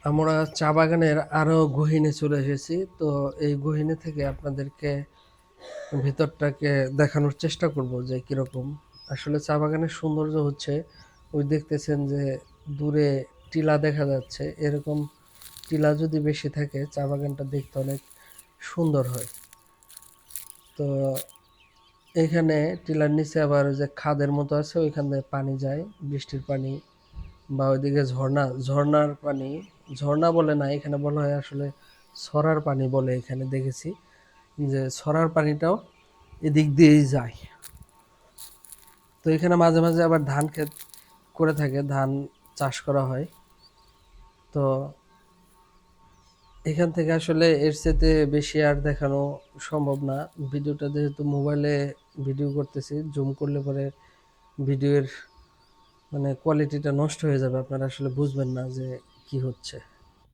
আমরা চা বাগানের আরো গহীনে চলে এসেছি। তো এই গহীনে থেকে আপনাদেরকে ভিতরটাকে দেখানোর চেষ্টা করব যে কিরকম। আসলে চা বাগানের সৌন্দর্য হচ্ছে ওই দেখতেছেন যে দূরে টিলা দেখা যাচ্ছে, এরকম টিলা যদি বেশি থাকে চা বাগানটা দেখতে অনেক সুন্দর হয়। তো এখানে টিলার নিচে আবার ওই যে খাদের মতো আছে, ওইখানে পানি যায়, বৃষ্টির পানি বা ওইদিকে ঝর্ণার পানি। ঝর্ণা বলে না, এখানে বলা হয় আসলে ছড়ার পানি বলে। এখানে দেখেছি যে ছড়ার পানিটাও এদিক দিয়েই যায়। তো এখানে মাঝে মাঝে আবার ধান ক্ষেত করে থাকে, ধান চাষ করা হয়। তো এখান থেকে আসলে এর চেয়ে বেশি আর দেখানো সম্ভব না। ভিডিওটা যেহেতু মোবাইলে ভিডিও করতেছি, জুম করলে পরে ভিডিওর মানে কোয়ালিটিটা নষ্ট হয়ে যাবে, আপনারা আসলে বুঝবেন না যে কি হচ্ছে।